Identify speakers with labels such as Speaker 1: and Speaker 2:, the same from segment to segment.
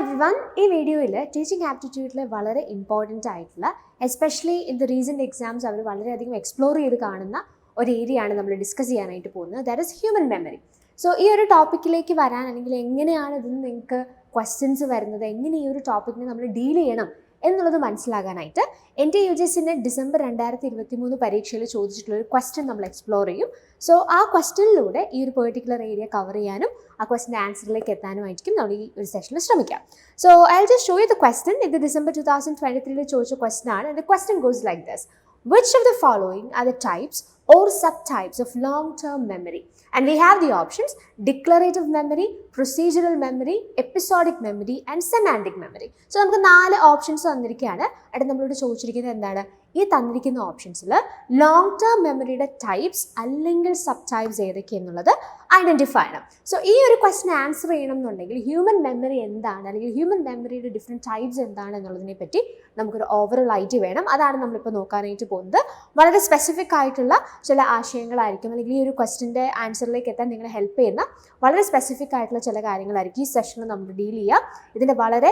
Speaker 1: everyone, ഈ വീഡിയോയിൽ teaching ആപ്റ്റിറ്റ്യൂഡിൽ വളരെ ഇമ്പോർട്ടൻ്റ് ആയിട്ടുള്ള especially in the recent exams അവർ വളരെയധികം എക്സ്പ്ലോർ ചെയ്ത് കാണുന്ന ഒരു ഏരിയയാണ് നമ്മൾ ഡിസ്കസ് ചെയ്യാനായിട്ട് പോകുന്നത്. That is human memory. So ഈ ഒരു ടോപ്പിക്കിലേക്ക് വരാൻ അല്ലെങ്കിൽ എങ്ങനെയാണ് ഇതിന് നിങ്ങൾക്ക് ക്വസ്റ്റ്യൻസ് വരുന്നത്, എങ്ങനെ ഈ ഒരു ടോപ്പിക്കിനെ നമ്മൾ ഡീൽ ചെയ്യണം എന്നുള്ളത് മനസ്സിലാകാനായിട്ട് NTUGSന്റെ ഡിസംബർ 2023 പരീക്ഷയിൽ ചോദിച്ചിട്ടുള്ളൊരു ക്വസ്റ്റ്യൻ നമ്മൾ എക്സ്പ്ലോർ ചെയ്യും. സോ ആ ക്വസ്റ്റ്യനിലൂടെ ഈ ഒരു പെർട്ടിക്കുലർ ഏരിയ കവർ ചെയ്യാനും ആ ക്വസ്റ്റിൻ്റെ ആൻസറിലേക്ക് എത്താനുമായിരിക്കും നമ്മൾ ഈ ഒരു സെഷനിൽ ശ്രമിക്കാം. So I just show you the question. ഇത് ഡിസംബർ 2023 ചോദിച്ച ക്വസ്റ്റ്യൻ ആണ്. The question goes like this: which of the following are the types or subtypes of long-term memory? And we have the options: declarative memory, procedural memory, episodic memory and semantic memory. So നമുക്ക് 4 options തന്നിരിക്കുകയാണ്. അവിടെ നമ്മളോട് ചോദിച്ചിരിക്കുന്നത് എന്താണ്? ഈ തന്നിരിക്കുന്ന ഓപ്ഷൻസിൽ long term മെമ്മറിയുടെ types അല്ലെങ്കിൽ സബ് ടൈപ്സ് ഏതൊക്കെയെന്നുള്ളത് ഐഡൻറ്റിഫൈ ചെയ്യണം. സോ ഈ ഒരു ക്വസ്റ്റ്യൻ ആൻസർ ചെയ്യണം എന്നുണ്ടെങ്കിൽ ഹ്യൂമൻ മെമ്മറി എന്താണ് അല്ലെങ്കിൽ ഹ്യൂമൻ മെമ്മറിയുടെ ഡിഫറെൻറ്റ് ടൈപ്സ് എന്താണ് എന്നുള്ളതിനെ പറ്റി നമുക്കൊരു ഓവറോൾ ഐഡിയ വേണം. അതാണ് നമ്മളിപ്പോൾ നോക്കാനായിട്ട് പോകുന്നത്. വളരെ സ്പെസിഫിക് ആയിട്ടുള്ള ചില ആശയങ്ങളായിരിക്കും അല്ലെങ്കിൽ ഈ ഒരു ക്വസ്റ്റ്യൻ്റെ ആൻസറിലേക്ക് എത്താൻ നിങ്ങളെ ഹെൽപ്പ് ചെയ്യുന്ന വളരെ സ്പെസിഫിക് ആയിട്ടുള്ള ചില കാര്യങ്ങളായിരിക്കും ഈ സെഷനിൽ നമ്മൾ ഡീൽ ചെയ്യുക. ഇതിൻ്റെ വളരെ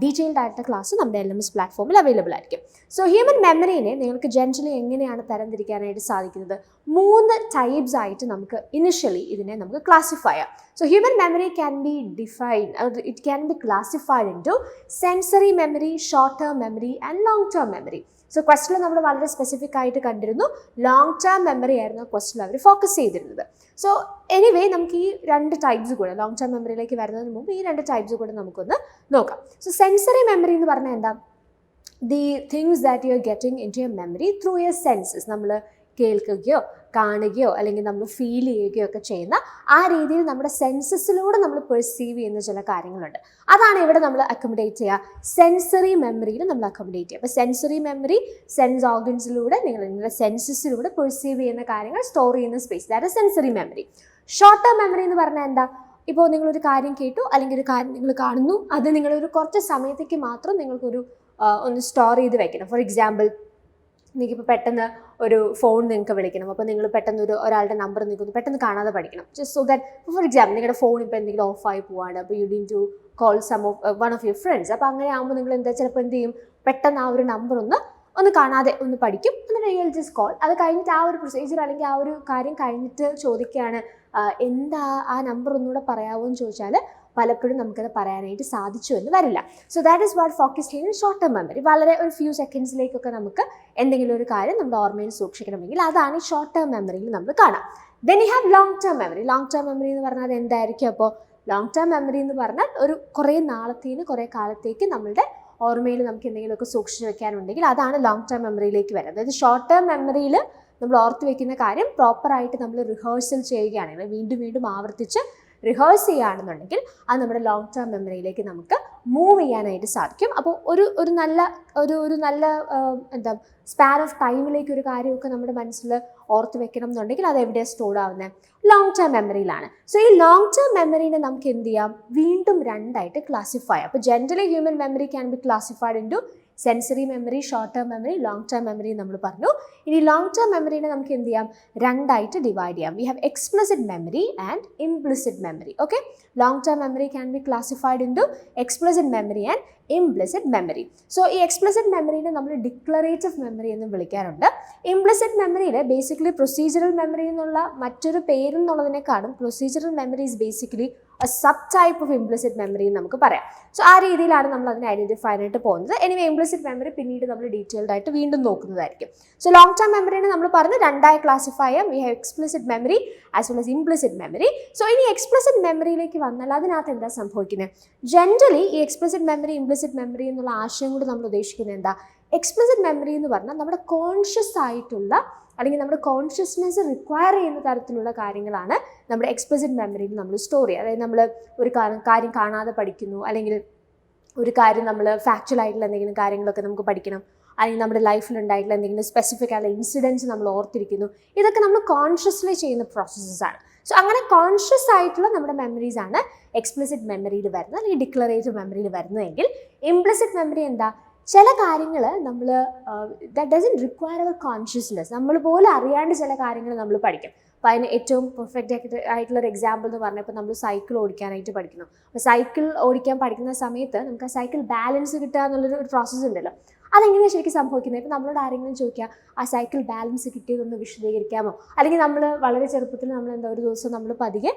Speaker 1: ഡീറ്റെയിൽഡ് ആയിട്ടുള്ള ക്ലാസ് നമ്മുടെ LMS പ്ലാറ്റ്ഫോമിൽ അവൈലബിൾ ആയിരിക്കും. സോ ഹ്യൂമൻ മെമ്മറിനെ നിങ്ങൾക്ക് ജനറലി എങ്ങനെയാണ് തരംതിരിക്കാനായിട്ട് സാധിക്കുന്നത്? 3 ടൈപ്സ് ആയിട്ട് നമുക്ക് ഇനിഷ്യലി ഇതിനെ നമുക്ക് ക്ലാസിഫൈ ചെയ്യാം. So human memory can be defined, it can be classified into sensory memory, short term memory and long term memory. So ക്വസ്റ്റിൽ നമ്മൾ വളരെ സ്പെസിഫിക് ആയിട്ട് കണ്ടിരുന്നു ലോങ് ടേം മെമ്മറി ആയിരുന്നു ക്വസ്റ്റിൽ അവർ ഫോക്കസ് ചെയ്തിരുന്നത്. സോ എനിവേ നമുക്ക് ഈ 2 ടൈപ്സ് കൂടെ ലോങ് ടേം മെമ്മറിയിലേക്ക് വരുന്നതിന് മുമ്പ് ഈ 2 ടൈപ്സ് കൂടെ നമുക്കൊന്ന് നോക്കാം. സോ സെൻസറി മെമ്മറി എന്ന് പറഞ്ഞാൽ എന്താ? The things that you are getting into your memory through your senses. നമ്മൾ കേൾക്കുകയോ കാണുകയോ അല്ലെങ്കിൽ നമ്മൾ ഫീൽ ചെയ്യുകയോ ഒക്കെ ചെയ്യുന്ന ആ രീതിയിൽ നമ്മുടെ സെൻസസിലൂടെ നമ്മൾ പെർസീവ് ചെയ്യുന്ന ചില കാര്യങ്ങളുണ്ട്. അതാണ് ഇവിടെ നമ്മൾ അക്കോമഡേറ്റ് ചെയ്യുക. സെൻസറി മെമ്മറിയിൽ നമ്മൾ അക്കോമഡേറ്റ് ചെയ്യുക. അപ്പോൾ സെൻസറി മെമ്മറി സെൻസ് ഓർഗൻസിലൂടെ നിങ്ങളുടെ സെൻസസിലൂടെ പെർസീവ് ചെയ്യുന്ന കാര്യങ്ങൾ സ്റ്റോർ ചെയ്യുന്ന space, that is sensory memory. Short term memory എന്ന് പറഞ്ഞാൽ എന്താ? ഇപ്പോൾ നിങ്ങളൊരു കാര്യം കേട്ടു അല്ലെങ്കിൽ ഒരു കാര്യം നിങ്ങൾ കാണുന്നു, അത് നിങ്ങളൊരു കുറച്ച് സമയത്തേക്ക് മാത്രം നിങ്ങൾക്കൊരു ഒന്ന് സ്റ്റോർ ചെയ്ത് വെക്കണം. ഫോർ എക്സാമ്പിൾ, നിങ്ങൾക്കിപ്പോൾ പെട്ടെന്ന് ഒരു ഫോൺ നിങ്ങൾക്ക് വിളിക്കണം. അപ്പോൾ നിങ്ങൾ പെട്ടെന്ന് ഒരാളുടെ നമ്പർ നിങ്ങൾക്ക് പെട്ടെന്ന് കാണാതെ പഠിക്കണം. Just so that for example നിങ്ങളുടെ ഫോൺ ഇപ്പോൾ എന്തെങ്കിലും ഓഫായി പോവാണ്, അപ്പോൾ you need to call one of your friends. അപ്പോൾ അങ്ങനെ ആകുമ്പോൾ നിങ്ങൾ ചിലപ്പോൾ എന്ത് ചെയ്യും, പെട്ടെന്ന് ആ ഒരു നമ്പർ ഒന്ന് കാണാതെ ഒന്ന് പഠിക്കും, എന്നിട്ട് യു വിൽ ജസ്റ്റ് കോൾ. അത് കഴിഞ്ഞിട്ട് ആ ഒരു പ്രൊസീജിയർ അല്ലെങ്കിൽ ആ ഒരു കാര്യം കഴിഞ്ഞിട്ട് ചോദിക്കുകയാണ് എന്താ ആ നമ്പർ ഒന്നുകൂടെ പറയാമോ എന്ന് ചോദിച്ചാൽ പലപ്പോഴും നമുക്കത് പറയാനായിട്ട് സാധിച്ചു എന്ന് വരില്ല. So that is what focus ചെയ്യുന്നത് ഷോർട്ട് ടേം മെമ്മറി. വളരെ ഒരു ഫ്യൂ സെക്കൻഡ്സിലേക്കൊക്കെ നമുക്ക് എന്തെങ്കിലും ഒരു കാര്യം നമ്മുടെ ഓർമ്മയിൽ സൂക്ഷിക്കണമെങ്കിൽ അതാണ് ഈ ഷോർട്ട് ടേം മെമ്മറിയിൽ നമ്മൾ കാണാം. Then you have long term memory. Long term memory എന്ന് പറഞ്ഞാൽ അത് എന്തായിരിക്കും? അപ്പോൾ ലോങ് ടേം മെമ്മറി എന്ന് പറഞ്ഞാൽ ഒരു കുറേ നാളത്തേന് കുറേ കാലത്തേക്ക് നമ്മളുടെ ഓർമ്മയിൽ നമുക്ക് എന്തെങ്കിലുമൊക്കെ സൂക്ഷിച്ച് വെക്കാനുണ്ടെങ്കിൽ അതാണ് ലോങ് ടേം മെമ്മറിയിലേക്ക് വരുന്നത്. അതായത് ഷോർട്ട് ടേം മെമ്മറിയിൽ നമ്മൾ ഓർത്ത് വെക്കുന്ന കാര്യം പ്രോപ്പറായിട്ട് നമ്മൾ റിഹേഴ്സൽ ചെയ്യുകയാണെങ്കിൽ, വീണ്ടും വീണ്ടും ആവർത്തിച്ച് റിഹേഴ്സ് ചെയ്യുകയാണെന്നുണ്ടെങ്കിൽ അത് നമ്മുടെ ലോങ് ടേം മെമ്മറിയിലേക്ക് നമുക്ക് മൂവ് ചെയ്യാനായിട്ട് സാധിക്കും. അപ്പോൾ ഒരു നല്ല എന്താ സ്പാൻ ഓഫ് ടൈമിലേക്ക് ഒരു കാര്യമൊക്കെ നമ്മുടെ മനസ്സിൽ ഓർത്ത് വെക്കണം എന്നുണ്ടെങ്കിൽ അത് എവിടെയാണ് സ്റ്റോർ ആവുന്നത്? ലോങ് ടേം മെമ്മറിയിലാണ്. സോ ഈ ലോങ് ടേം മെമ്മറിനെ നമുക്ക് എന്ത് ചെയ്യാം? വീണ്ടും 2 ആയിട്ട് ക്ലാസിഫൈ. അപ്പോൾ generally human memory can be classified into sensory memory, short term memory, long term memory നമ്മൾ പറഞ്ഞു. ഇനി ലോങ് ടേം മെമ്മറിനെ നമുക്ക് എന്ത് ചെയ്യാം? 2 ആയിട്ട് ഡിവൈഡ് ചെയ്യാം. We have explicit memory and implicit memory. Okay, long term memory can be classified into explicit memory and implicit memory. So ഈ എക്സ്പ്ലിസിറ്റ് മെമ്മറിനെ നമ്മൾ ഡിക്ലറേറ്റീവ് മെമ്മറി എന്ന് വിളിക്കാറുണ്ട്. ഇംപ്ലിസിറ്റ് മെമ്മറിയിൽ ബേസിക്കലി പ്രൊസീജറൽ മെമ്മറി എന്നുള്ള മറ്റൊരു പേരെന്നുള്ളതിനേക്കാളും procedural memory is basically a subtype of implicit memory എന്ന് നമുക്ക് പറയാം. സോ ആ രീതിയിലാണ് നമ്മൾ അതിനെ ഐഡൻറ്റിഫൈ ആയിട്ട് പോകുന്നത്. എനിവേ ഇംപ്ലിസിറ്റ് മെമ്മറി പിന്നീട് നമ്മൾ ഡീറ്റെയിൽഡ് ആയിട്ട് വീണ്ടും നോക്കുന്നതായിരിക്കും. സോ ലോങ് ടേം മെമ്മറിനെ നമ്മൾ പറഞ്ഞ് 2 ആയി ക്ലാസിഫൈ ചെയ്യാം. We have explicit memory as well as implicit memory. So ഇനി എക്സ്പ്ലിസിറ്റ് മെമ്മറിയിലേക്ക് വന്നാൽ അതിനകത്ത് എന്താ സംഭവിക്കുന്നത്? ജനറലി ഈ എക്സ്പ്ലിസിറ്റ് മെമ്മറി ഇംപ്ലിസിറ്റ് മെമ്മറി എന്നുള്ള ആശയം കൊണ്ട് നമ്മൾ ഉദ്ദേശിക്കുന്നത് എന്താ? എക്സ്പ്ലിസിറ്റ് മെമ്മറി എന്ന് പറഞ്ഞാൽ നമ്മുടെ കോൺഷ്യസ് ആയിട്ടുള്ള അല്ലെങ്കിൽ നമ്മുടെ കോൺഷ്യസ്നെസ് റിക്വയർ ചെയ്യുന്ന തരത്തിലുള്ള കാര്യങ്ങളാണ് നമ്മുടെ എക്സ്പ്ലിസിറ്റ് മെമ്മറിയിൽ നമ്മൾ സ്റ്റോർ ചെയ്യുക. അതായത് നമ്മൾ ഒരു കാര്യം കാണാതെ പഠിക്കുന്നു, അല്ലെങ്കിൽ ഒരു കാര്യം നമ്മൾ ഫാക്ച്വൽ ആയിട്ടുള്ള എന്തെങ്കിലും കാര്യങ്ങളൊക്കെ നമുക്ക് പഠിക്കണം, അല്ലെങ്കിൽ നമ്മുടെ ലൈഫിൽ ഉണ്ടായിട്ടുള്ള എന്തെങ്കിലും സ്പെസിഫിക് ആയിട്ടുള്ള ഇൻസിഡൻസ് നമ്മൾ ഓർത്തിരിക്കുന്നു. ഇതൊക്കെ നമ്മൾ കോൺഷ്യസ്ലി ചെയ്യുന്ന പ്രോസസ്സസ് ആണ്. സോ അങ്ങനെ കോൺഷ്യസ് ആയിട്ടുള്ള നമ്മുടെ മെമ്മറീസ് ആണ് എക്സ്പ്ലിസിറ്റ് മെമ്മറിയിൽ വരുന്നത് അല്ലെങ്കിൽ ഡിക്ലറേറ്റീവ് മെമ്മറിയിൽ വരുന്നതെങ്കിൽ ഇംപ്ലിസിറ്റ് മെമ്മറി എന്താ? ചില കാര്യങ്ങൾ നമ്മൾ that doesn't require our consciousness, നമ്മൾ പോലും അറിയാണ്ട് ചില കാര്യങ്ങൾ നമ്മൾ പഠിക്കും. അപ്പോൾ അതിന് ഏറ്റവും പെർഫെക്റ്റ് ആയിട്ടുള്ളൊരു എക്സാമ്പിൾ എന്ന് പറഞ്ഞാൽ, ഇപ്പോൾ നമ്മൾ സൈക്കിൾ ഓടിക്കാനായിട്ട് പഠിക്കുന്നു. അപ്പോൾ സൈക്കിൾ ഓടിക്കാൻ പഠിക്കുന്ന സമയത്ത് നമുക്ക് ആ സൈക്കിൾ ബാലൻസ് കിട്ടുക എന്നുള്ളൊരു പ്രോസസ്സ് ഉണ്ടല്ലോ. അതെങ്ങനെയാണ് ശരിക്കും സംഭവിക്കുന്നത്? ഇപ്പോൾ നമ്മളോട് ആരെങ്കിലും ചോദിക്കുക ആ സൈക്കിൾ ബാലൻസ് കിട്ടിയതൊന്ന് വിശദീകരിക്കാമോ, അല്ലെങ്കിൽ നമ്മൾ വളരെ ചെറുപ്പത്തിൽ നമ്മൾ ഒരു ദിവസം നമ്മൾ പതിയെ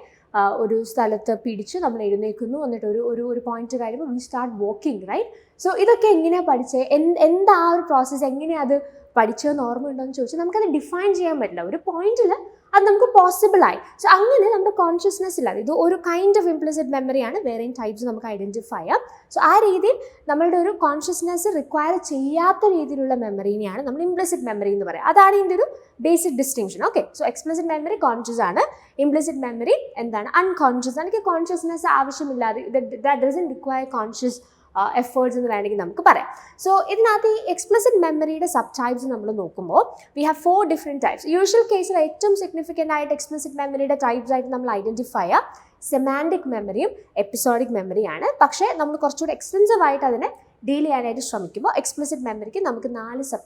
Speaker 1: ഒരു സ്ഥലത്ത് പിടിച്ച് നമ്മൾ എഴുന്നേൽക്കുന്നു, എന്നിട്ട് ഒരു പോയിന്റ് കഴിയുമ്പോൾ we start walking, right? So ഇതൊക്കെ എങ്ങനെയാണ് പഠിച്ചത്, എന്താ ആ ഒരു പ്രോസസ്സ്, എങ്ങനെയാണ് അത് പഠിച്ചതെന്ന് ഓർമ്മയുണ്ടോ എന്ന് ചോദിച്ചാൽ നമുക്കത് ഡിഫൈൻ ചെയ്യാൻ പറ്റില്ല. ഒരു പോയിന്റിൽ അത് നമുക്ക് പോസിബിളായി. സോ അങ്ങനെ നമ്മുടെ കോൺഷ്യസ്നെസ് ഇല്ലാതെ ഇത് ഒരു കൈൻഡ് ഓഫ് ഇംപ്ലിസിറ്റ് മെമ്മറിയാണ്. വേറെയും ടൈപ്സ് നമുക്ക് ഐഡൻറ്റിഫൈ ചെയ്യാം. സോ ആ രീതിയിൽ നമ്മളുടെ ഒരു കോൺഷ്യസ്നെസ് റിക്വയർ ചെയ്യാത്ത രീതിയിലുള്ള മെമ്മറിനെയാണ് നമ്മൾ ഇംപ്ലിസിറ്റ് മെമ്മറി എന്ന് പറയുക. അതാണ് ഇതിൻ്റെ ഒരു basic distinction. Okay, so explicit memory conscious ആണ്, ഇംപ്ലിസിറ്റ് മെമ്മറി എന്താണ്, അൺകോൺഷ്യസ് ആണ്. എനിക്ക് കോൺഷ്യസ്നെസ് ആവശ്യമില്ലാതെ that doesn't require conscious efforts എന്ന് വേണമെങ്കിൽ നമുക്ക് പറയാം. സോ ഇതിനകത്ത് ഈ എക്സ്പ്ലിസിറ്റ് മെമ്മറിയുടെ സബ് ടൈപ്സ് നമ്മൾ നോക്കുമ്പോൾ we have 4 different types. Usual കേസിൽ ഏറ്റവും സിഗ്നിഫിക്കൻ്റ് ആയിട്ട് എക്സ്പ്ലിസിറ്റ് മെമ്മറിയുടെ ടൈപ്സ് ആയിട്ട് നമ്മൾ ഐഡൻറ്റിഫൈ ചെയ്യാം സെമാൻറ്റിക് മെമ്മറിയും എപ്പിസോഡിക് മെമ്മറിയാണ്. പക്ഷേ നമ്മൾ കുറച്ചുകൂടി എക്സ്റ്റെൻസീവ് ആയിട്ട് അതിനെ ഡീൽ ചെയ്യാനായിട്ട് ശ്രമിക്കുമ്പോൾ എക്സ്പ്ലിസിറ്റ് മെമ്മറിക്ക് നമുക്ക് 4 സബ്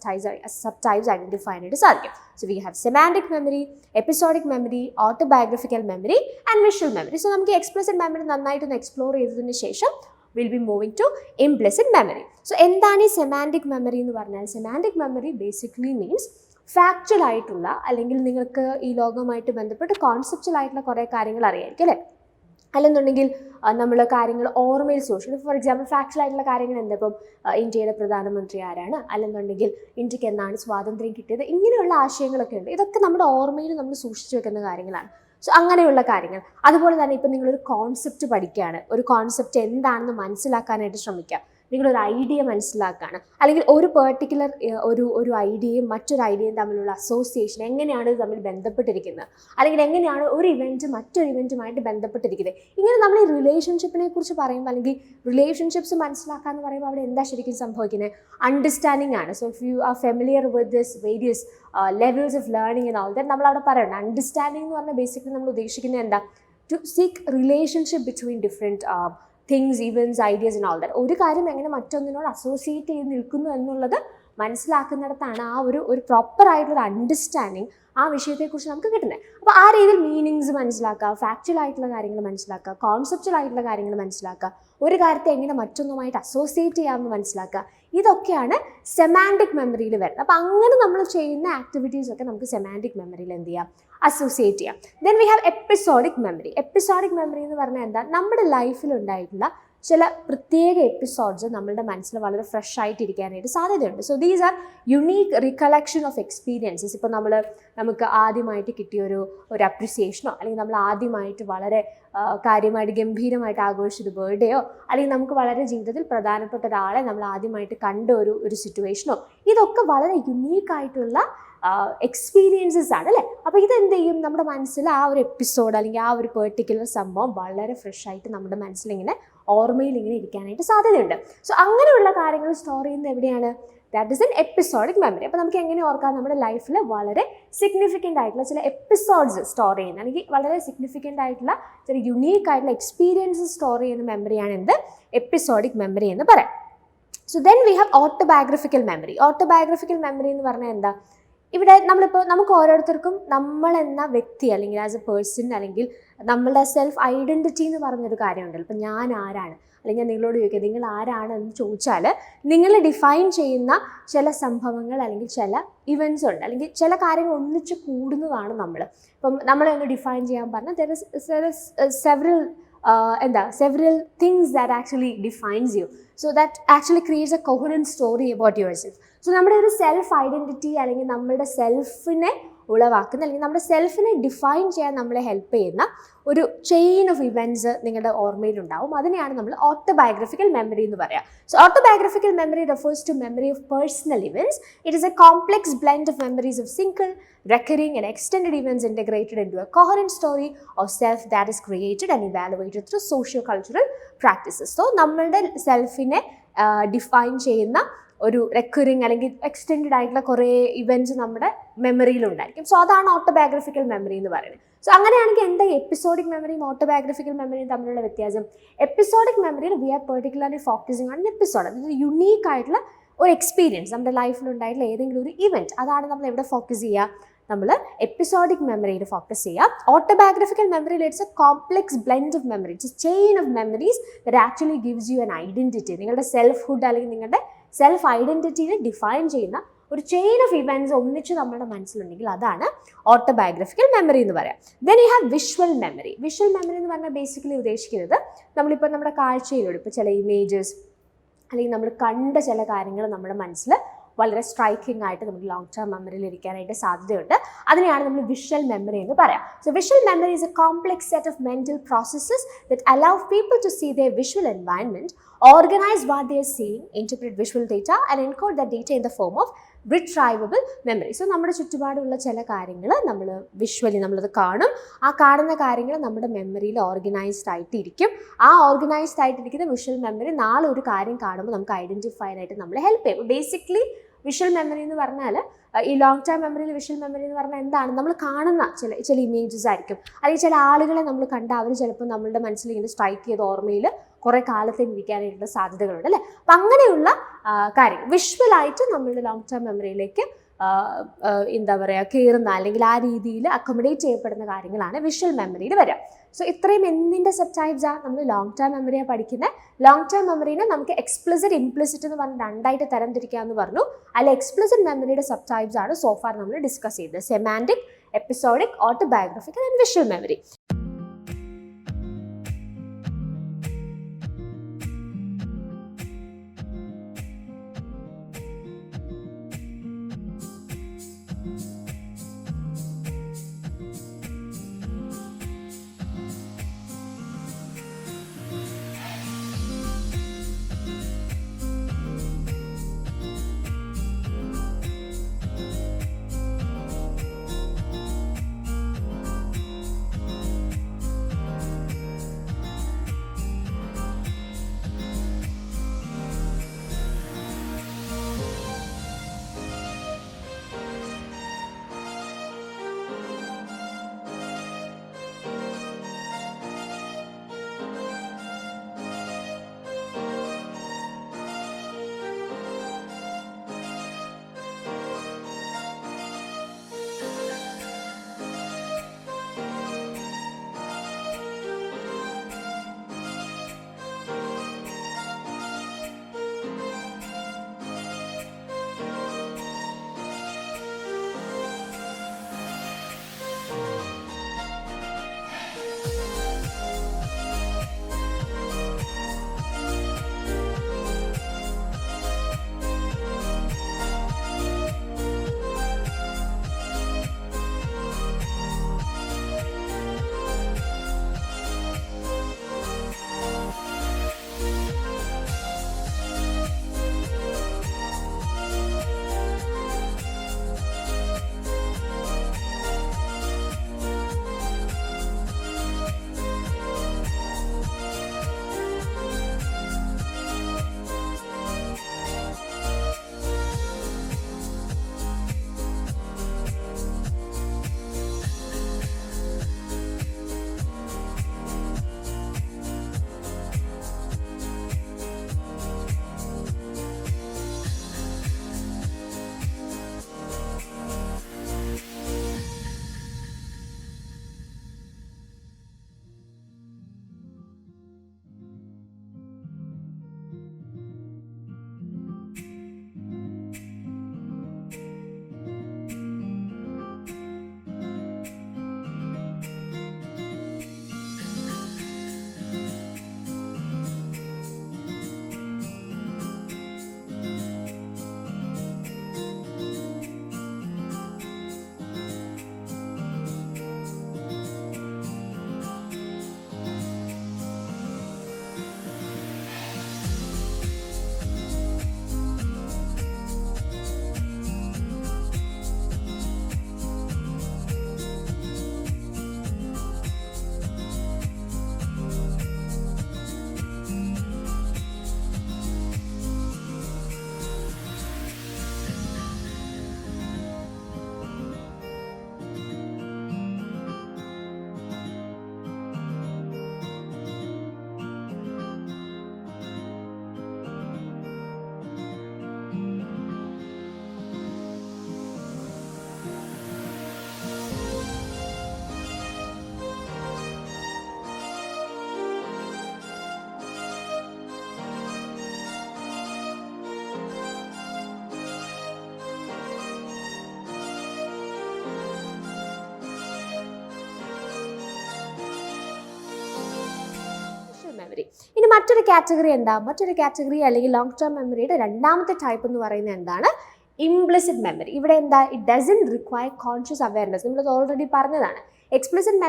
Speaker 1: ടൈപ്സ് ഐഡൻറ്റിഫൈ ചെയ്യാനായിട്ട് സാധിക്കും. So we have semantic memory, episodic memory, autobiographical memory and visual memory. So നമുക്ക് എക്സ്പ്ലിസിറ്റ് മെമ്മറി നന്നായിട്ടൊന്ന് എക്സ്പ്ലോർ ചെയ്തതിന് ശേഷം will be moving to implicit memory. So എന്താണ് ഈ സെമാൻറ്റിക് മെമ്മറി എന്ന് പറഞ്ഞാൽ? Semantic memory basically means factual ആയിട്ടുള്ള, അല്ലെങ്കിൽ നിങ്ങൾക്ക് ഈ ലോകവുമായിട്ട് ബന്ധപ്പെട്ട് കോൺസെപ്ച്വൽ ആയിട്ടുള്ള കുറേ കാര്യങ്ങൾ അറിയായിരിക്കും അല്ലേ? അല്ലെന്നുണ്ടെങ്കിൽ നമ്മൾ കാര്യങ്ങൾ ഓർമ്മയിൽ സൂക്ഷിക്കും. ഫോർ എക്സാമ്പിൾ ഫാക്ച്വൽ ആയിട്ടുള്ള കാര്യങ്ങൾ എന്താ, ഇപ്പം ഇന്ത്യയുടെ പ്രധാനമന്ത്രി ആരാണ്, അല്ലെന്നുണ്ടെങ്കിൽ ഇന്ത്യക്ക് എന്നാണ് സ്വാതന്ത്ര്യം കിട്ടിയത്, ഇങ്ങനെയുള്ള ആശയങ്ങളൊക്കെ ഉണ്ട്. ഇതൊക്കെ നമ്മുടെ ഓർമ്മയിൽ നമ്മൾ സൂക്ഷിച്ചു വെക്കുന്ന കാര്യങ്ങളാണ്. സോ അങ്ങനെയുള്ള കാര്യങ്ങൾ. അതുപോലെ തന്നെ ഇപ്പം നിങ്ങളൊരു കോൺസെപ്റ്റ് പഠിക്കുകയാണ്, ഒരു കോൺസെപ്റ്റ് എന്താണെന്ന് മനസ്സിലാക്കാനായിട്ട് ശ്രമിക്കുക. നിങ്ങളൊരു ഐഡിയ മനസ്സിലാക്കുകയാണ്, അല്ലെങ്കിൽ ഒരു പെർട്ടിക്കുലർ ഒരു ഐഡിയയും മറ്റൊരു ഐഡിയയും തമ്മിലുള്ള അസോസിയേഷൻ എങ്ങനെയാണ് ഇത് തമ്മിൽ ബന്ധപ്പെട്ടിരിക്കുന്നത്, അല്ലെങ്കിൽ എങ്ങനെയാണ് ഒരു ഇവൻറ്റ് മറ്റൊരു ഇവൻറ്റുമായിട്ട് ബന്ധപ്പെട്ടിരിക്കുന്നത്. ഇങ്ങനെ നമ്മൾ ഈ റിലേഷൻഷിപ്പിനെ കുറിച്ച് പറയുമ്പോൾ, അല്ലെങ്കിൽ റിലേഷൻഷിപ്സ് മനസ്സിലാക്കുക എന്ന് പറയുമ്പോൾ അവിടെ എന്താ ശരിക്കും സംഭവിക്കുന്നത്? അണ്ടർസ്റ്റാൻഡിങ് ആണ്. So if you are familiar with this various levels of learning and all that, നമ്മളവിടെ പറയുന്നത് അണ്ടർസ്റ്റാൻഡിങ് എന്ന് പറഞ്ഞാൽ ബേസിക്കലി നമ്മൾ ഉദ്ദേശിക്കുന്നത് എന്താ? To seek relationship between different things, events, ideas and all that. ഒരു കാര്യം എങ്ങനെ മറ്റൊന്നിനോട് അസോസിയേറ്റ് ചെയ്ത് നിൽക്കുന്നു എന്നുള്ളത് മനസ്സിലാക്കുന്നിടത്താണ് ആ ഒരു പ്രോപ്പർ ആയിട്ടുള്ളൊരു അണ്ടർസ്റ്റാൻഡിങ് ആ വിഷയത്തെക്കുറിച്ച് നമുക്ക് കിട്ടുന്നത്. അപ്പോൾ ആ രീതിയിൽ മീനിങ്സ് മനസ്സിലാക്കുക, ഫാക്ച്വൽ ആയിട്ടുള്ള കാര്യങ്ങൾ മനസ്സിലാക്കുക, കോൺസെപ്ച്വൽ ആയിട്ടുള്ള കാര്യങ്ങൾ മനസ്സിലാക്കുക, ഒരു കാര്യത്തെ എങ്ങനെ മറ്റൊന്നുമായിട്ട് അസോസിയേറ്റ് ചെയ്യാമെന്ന് മനസ്സിലാക്കുക. ഇതൊക്കെയാണ് സെമാൻറ്റിക് മെമ്മറിയിൽ വരുന്നത്. അപ്പോൾ അങ്ങനെ നമ്മൾ ചെയ്യുന്ന ആക്ടിവിറ്റീസ് ഒക്കെ നമുക്ക് സെമാൻറ്റിക് മെമ്മറിയിൽ എന്ത് ചെയ്യാം? അസോസിയേറ്റ് ചെയ്യാം. Then we have episodic memory. Episodic memory എന്ന് പറഞ്ഞാൽ എന്താ? നമ്മുടെ ലൈഫിലുണ്ടായിട്ടുള്ള ചില പ്രത്യേക എപ്പിസോഡ്സ് നമ്മളുടെ മനസ്സിൽ വളരെ ഫ്രഷ് ആയിട്ടിരിക്കാനായിട്ട് സാധ്യതയുണ്ട്. So these are unique recollection of experiences. ഇപ്പോൾ നമുക്ക് ആദ്യമായിട്ട് കിട്ടിയൊരു അപ്രിസിയേഷനോ, അല്ലെങ്കിൽ നമ്മൾ ആദ്യമായിട്ട് വളരെ കാര്യമായിട്ട് ഗംഭീരമായിട്ട് ആഘോഷിച്ചൊരു ബർത്ത്ഡേയോ, അല്ലെങ്കിൽ നമുക്ക് വളരെ ജീവിതത്തിൽ പ്രധാനപ്പെട്ട ഒരാളെ നമ്മൾ ആദ്യമായിട്ട് കണ്ട ഒരു സിറ്റുവേഷനോ, ഇതൊക്കെ വളരെ യുണീക്കായിട്ടുള്ള എക്സ്പീരിയൻസസ് ആണ് അല്ലേ? അപ്പോൾ ഇതെന്ത് ചെയ്യും? നമ്മുടെ മനസ്സിൽ ആ ഒരു എപ്പിസോഡ് അല്ലെങ്കിൽ ആ ഒരു പെർട്ടിക്കുലർ സംഭവം വളരെ ഫ്രഷ് ആയിട്ട് നമ്മുടെ മനസ്സിലിങ്ങനെ ഓർമ്മയിൽ ഇങ്ങനെ ഇരിക്കാനായിട്ട് സാധ്യതയുണ്ട്. സോ അങ്ങനെയുള്ള കാര്യങ്ങൾ സ്റ്റോർ ചെയ്യുന്നത് എവിടെയാണ്? That is N episodic memory. അപ്പോൾ നമുക്ക് എങ്ങനെ ഓർക്കാം? നമ്മുടെ ലൈഫിൽ വളരെ സിഗ്നിഫിക്കൻ്റ് ആയിട്ടുള്ള ചില എപ്പിസോഡ്സ് സ്റ്റോർ ചെയ്യുന്ന, അല്ലെങ്കിൽ വളരെ സിഗ്നിഫിക്കൻ്റ് ആയിട്ടുള്ള ചില യുണീക്ക് ആയിട്ടുള്ള എക്സ്പീരിയൻസസ് സ്റ്റോർ ചെയ്യുന്ന മെമ്മറിയാണ് എന്ത്? എപ്പിസോഡിക് മെമ്മറി എന്ന് പറയാം. So then we have autobiographical memory. Autobiographical memory എന്ന് പറഞ്ഞാൽ എന്താ? ഇവിടെ നമുക്ക് ഓരോരുത്തർക്കും നമ്മളെന്ന വ്യക്തി, അല്ലെങ്കിൽ ആസ് എ പേഴ്സൺ, അല്ലെങ്കിൽ നമ്മളുടെ സെൽഫ് ഐഡൻറ്റിറ്റി എന്ന് പറഞ്ഞൊരു കാര്യമുണ്ടല്ലോ. ഇപ്പം ഞാൻ ആരാണ്, അല്ലെങ്കിൽ നിങ്ങളോട് ചോദിക്കുക നിങ്ങൾ ആരാണെന്ന് ചോദിച്ചാൽ നിങ്ങൾ ഡിഫൈൻ ചെയ്യുന്ന ചില സംഭവങ്ങൾ അല്ലെങ്കിൽ ചില ഇവൻറ്റ്സ് ഉണ്ട്, അല്ലെങ്കിൽ ചില കാര്യങ്ങൾ ഒന്നിച്ച് കൂടുന്നതാണ് നമ്മൾ. ഇപ്പം നമ്മളെ ഒന്ന് ഡിഫൈൻ ചെയ്യാൻ പറഞ്ഞാൽ there is several things that actually defines you. So that actually creates a coherent story about yourself. So നമ്മുടെ ഒരു സെൽഫ് ഐഡൻറ്റിറ്റി, അല്ലെങ്കിൽ നമ്മുടെ സെൽഫിനെ ഉളവാക്കുന്ന, അല്ലെങ്കിൽ നമ്മുടെ സെൽഫിനെ ഡിഫൈൻ ചെയ്യാൻ നമ്മളെ ഹെൽപ്പ് ചെയ്യുന്ന ഒരു ചെയിൻ ഓഫ് ഇവൻറ്റ്സ് നിങ്ങളുടെ ഓർമ്മയിലുണ്ടാവും. അതിനെയാണ് നമ്മൾ ഓട്ടോബയോഗ്രഫിക്കൽ മെമ്മറി എന്ന് പറയുക. So autobiographical memory refers to memory of personal events. It is a complex blend of memories of single, recurring and extended events integrated into a coherent story of self that is created and evaluated through socio-cultural practices. So നമ്മളുടെ സെൽഫിനെ define ചെയ്യുന്ന ഒരു recurring അല്ലെങ്കിൽ extend ആയിട്ടുള്ള കുറേ events നമ്മുടെ മെമ്മറിയിലുണ്ടായിരിക്കും. So അതാണ് autobiographical memory എന്ന് പറയുന്നത്. സോ അങ്ങനെയാണെങ്കിൽ എന്താ എപ്പിസോഡിക് മെമ്മറിയും ഓട്ടോബയോഗ്രഫിക്കൽ മെമ്മറിയും തമ്മിലുള്ള വ്യത്യാസം? എപ്പിസോഡിക് മെമ്മറിയിൽ we are particularly focusing on episode. അതായത് യുണീക്ക് ആയിട്ടുള്ള ഒരു എക്സ്പീരിയൻസ്, നമ്മുടെ ലൈഫിലുണ്ടായിട്ടുള്ള ഏതെങ്കിലും ഒരു ഇവൻറ്റ്, അതാണ് നമ്മൾ എവിടെ ഫോക്കസ് ചെയ്യുക, നമ്മൾ എപ്പിസോഡിക് മെമ്മറിയിൽ ഫോക്കസ് ചെയ്യുക. ഓട്ടോബയോഗ്രഫിക്കൽ മെമ്മറിയിൽ it's A complex blend of memory, it's A chain of memories that actually gives you an identity. നിങ്ങളുടെ സെൽഫ്ഹുഡ് അല്ലെങ്കിൽ നിങ്ങളുടെ സെൽഫ് ഐഡൻറ്റിറ്റിനെ ഡിഫൈൻ ചെയ്യുന്ന ഒരു ചെയിൻ ഓഫ് ഇവൻറ്റ്സ് ഒന്നിച്ച് നമ്മുടെ മനസ്സിലുണ്ടെങ്കിൽ അതാണ് ഓട്ടോബയോഗ്രഫിക്കൽ മെമ്മറി എന്ന് പറയാം. Then you have visual memory. Visual memory എന്ന് പറഞ്ഞാൽ ബേസിക്കലി ഉദ്ദേശിക്കുന്നത് നമ്മളിപ്പോൾ നമ്മുടെ കാഴ്ചയിലൂടെ ഇപ്പോൾ ചില ഇമേജസ് അല്ലെങ്കിൽ നമ്മൾ കണ്ട ചില കാര്യങ്ങൾ നമ്മുടെ മനസ്സിൽ വളരെ സ്ട്രൈക്കിംഗ് ആയിട്ട് നമുക്ക് ലോങ് ടേം മെമ്മറിയിൽ ഇരിക്കാനായിട്ട് സാധ്യതയുണ്ട്. അതിനെയാണ് നമ്മൾ വിഷ്വൽ മെമ്മറി എന്ന് പറയാം. So visual memory is a complex set of mental processes that allow people to see their visual environment, organize what they are seeing, interpret visual data and encode that data in the form of retrievable memory. So നമ്മുടെ ചുറ്റുപാടുള്ള ചില കാര്യങ്ങൾ നമ്മൾ visually നമ്മളത് കാണും. ആ കാണുന്ന കാര്യങ്ങൾ നമ്മുടെ മെമ്മറിയിൽ ഓർഗനൈസ്ഡ് ആയിട്ടിരിക്കും. ആ ഓർഗനൈസ്ഡ് ആയിട്ടിരിക്കുന്ന വിഷ്വൽ മെമ്മറി നാളെ ഒരു കാര്യം കാണുമ്പോൾ നമുക്ക് ഐഡൻറ്റിഫൈ ആയിട്ട് നമ്മളെ ഹെൽപ്പ് ചെയ്യും. ബേസിക്കലി വിഷ്വൽ മെമ്മറി എന്ന് പറഞ്ഞാൽ ഈ ലോങ് ടേം മെമ്മറിയിൽ വിഷ്വൽ മെമ്മറി എന്ന് പറഞ്ഞാൽ എന്താണ്, നമ്മൾ കാണുന്ന ചില ഇമേജസ് ആയിരിക്കും, അല്ലെങ്കിൽ ചില ആളുകളെ നമ്മൾ കണ്ട അവർ ചിലപ്പോൾ നമ്മളുടെ മനസ്സിൽ ഇങ്ങനെ സ്ട്രൈക്ക് ചെയ്ത ഓർമ്മയിൽ കുറേ കാലത്തേക്ക് ഇരിക്കാനായിട്ടുള്ള സാധ്യതകളുണ്ട് അല്ലേ. അപ്പം അങ്ങനെയുള്ള കാര്യം വിഷ്വലായിട്ട് നമ്മളുടെ ലോങ് ടേം മെമ്മറിയിലേക്ക് എന്താ പറയുക കയറുന്ന അല്ലെങ്കിൽ ആ രീതിയിൽ അക്കോമഡേറ്റ് ചെയ്യപ്പെടുന്ന കാര്യങ്ങളാണ് വിഷ്വൽ മെമ്മറിയിൽ വരിക. സോ ഇത്രയും എന്തിൻ്റെ സബ് ടൈപ്സാണ് നമ്മൾ ലോങ് ടേം മെമ്മറിയാണ് പഠിക്കുന്നത്. ലോങ് ടേം മെമ്മറിനെ നമുക്ക് എക്സ്പ്ലിസിറ്റ് ഇംപ്ലിസിറ്റ് എന്ന് പറഞ്ഞ് രണ്ടായിട്ട് തരംതിരിക്കാമെന്ന് പറഞ്ഞു. അതിൽ എക്സ്പ്ലിസിറ്റ് മെമ്മറിയുടെ സബ് ടൈപ്സ് ആണ് സോഫാർ നമ്മൾ ഡിസ്കസ് ചെയ്തത്. Semantic, episodic, autobiographical and visual memory. Memory. ഇനി മറ്റൊരു കാറ്റഗറി എന്താ? മറ്റൊരു കാറ്റഗറി അല്ലെങ്കിൽ ലോങ് ടേം മെമ്മറിയുടെ രണ്ടാമത്തെ ടൈപ്പ് എന്ന് പറയുന്നത് എന്താണ്? Implicit memory. ഇവിടെ എന്താ? It doesn't require conscious awareness. നമ്മളത് ഓൾറെഡി പറഞ്ഞതാണ്. എക്സ്പ്ലിസിറ്റ്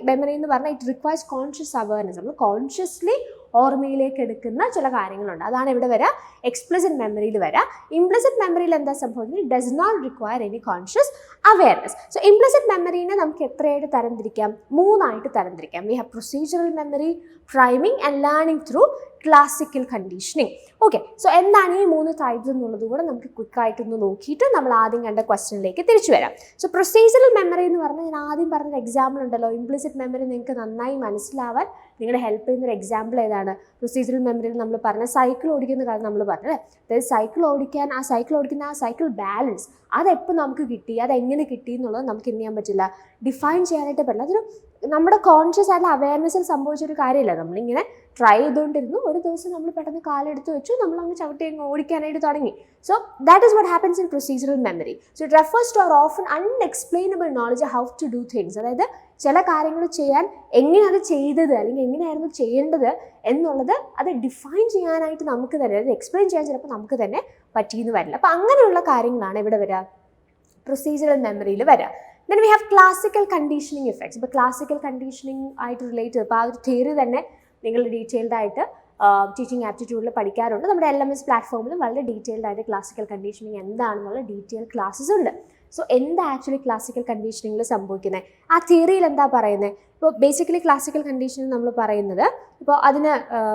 Speaker 1: മെമ്മറി എന്ന് പറഞ്ഞാൽ ഇറ്റ് റിക്വയർസ് കോൺഷ്യസ് അവയർനെസ്. നമ്മൾ കോൺഷ്യസ്ലി ഓർമ്മയിലേക്ക് എടുക്കുന്ന ചില കാര്യങ്ങളുണ്ട്. അതാണ് ഇവിടെ വരിക എക്സ്പ്ലിസിറ്റ് മെമ്മറിയിൽ വരിക. ഇംപ്ലിസിറ്റ് മെമ്മറിയിൽ എന്താ സംഭവിക്കുന്നത്? It does not require any conscious awareness. So implicit മെമ്മറിനെ നമുക്ക് എത്രയായിട്ട് തരംതിരിക്കാം? 3 തരംതിരിക്കാം. We have procedural memory, priming and learning through classical conditioning. Okay, so എന്താണ് ഈ 3 ടൈപ്സ് എന്നുള്ളത് കൂടെ നമുക്ക് ക്വിക്കായിട്ടൊന്ന് നോക്കിയിട്ട് നമ്മൾ ആദ്യം കണ്ട ക്വസ്റ്റ്യനിലേക്ക് തിരിച്ചു വരാം. സോ പ്രൊസീജറൽ മെമ്മറി എന്ന് പറഞ്ഞാൽ ഞാൻ ആദ്യം പറഞ്ഞൊരു എക്സാമ്പിൾ ഉണ്ടല്ലോ, ഇംപ്ലിസിറ്റ് മെമ്മറി നിങ്ങൾക്ക് നന്നായി മനസ്സിലാവാൻ നിങ്ങളെ ഹെൽപ്പ് ചെയ്യുന്നൊരു എക്സാമ്പിൾ ഏതാണ്? പ്രൊസീജറൽ മെമ്മറിയിൽ നമ്മൾ പറഞ്ഞ സൈക്കിൾ ഓടിക്കുന്ന കാര്യം നമ്മൾ പറഞ്ഞത്. അതായത് സൈക്കിൾ ഓടിക്കുന്ന ആ സൈക്കിൾ ബാലൻസ് അതെപ്പോൾ നമുക്ക് കിട്ടി, അതെങ്ങനെ കിട്ടി എന്നുള്ളത് നമുക്ക് എന്ത് ചെയ്യാൻ പറ്റില്ല, ഡിഫൈൻ ചെയ്യാനായിട്ട് പറ്റില്ല. അതൊരു നമ്മുടെ കോൺഷ്യസ് ആയിട്ടുള്ള അവയർനെസ്സിൽ സംഭവിച്ചൊരു കാര്യമില്ല. നമ്മളിങ്ങനെ ട്രൈ ചെയ്തുകൊണ്ടിരുന്നു, ഒരു ദിവസം നമ്മൾ പെട്ടെന്ന് കാലെടുത്ത് വെച്ചു, നമ്മൾ അങ്ങ് ചവിട്ടി അങ്ങ് ഓടിക്കാനായിട്ട് തുടങ്ങി. So that is what happens in procedural memory. So it refers to our often unexplainable knowledge how to do things. അതായത് ചില കാര്യങ്ങൾ ചെയ്യാൻ എങ്ങനെയാണ് ചെയ്തത് അല്ലെങ്കിൽ എങ്ങനെയായിരുന്നു ചെയ്യേണ്ടത് എന്നുള്ളത് അത് ഡിഫൈൻ ചെയ്യാനായിട്ട് നമുക്ക് തന്നെ, അത് എക്സ്പ്ലെയിൻ ചെയ്യാൻ ചിലപ്പോൾ നമുക്ക് തന്നെ പറ്റിയെന്ന് വരില്ല. അപ്പോൾ അങ്ങനെയുള്ള കാര്യങ്ങളാണ് ഇവിടെ വരിക പ്രൊസീജറൽ മെമ്മറിയിൽ വരിക. Then we have classical conditioning effects. ഇപ്പോൾ ക്ലാസിക്കൽ കണ്ടീഷനിങ് ആയിട്ട് റിലേറ്റ് ചെയ്ത് ഇപ്പോൾ ആ ഒരു തിയറി തന്നെ നിങ്ങൾ ഡീറ്റെയിൽഡ് ആയിട്ട് ടീച്ചിങ് ആപ്റ്റിറ്റ്യൂഡിൽ പഠിക്കാറുണ്ട്. നമ്മുടെ LMS പ്ലാറ്റ്ഫോമിൽ വളരെ ഡീറ്റെയിൽഡ് ആയിട്ട് ക്ലാസിക്കൽ കണ്ടീഷനിങ് എന്താണെന്നുള്ള ഡീറ്റെയിൽ ക്ലാസ്സസ് ഉണ്ട്. സോ എന്താ ആക്ച്വലി ക്ലാസിക്കൽ കണ്ടീഷനിങ്ങിൽ സംഭവിക്കുന്നത്? ആ തിയറിയിൽ എന്താ പറയുന്നത്? ഇപ്പോൾ ബേസിക്കലി ക്ലാസിക്കൽ കണ്ടീഷനിങ് നമ്മൾ പറയുന്നത്, ഇപ്പോൾ അതിന്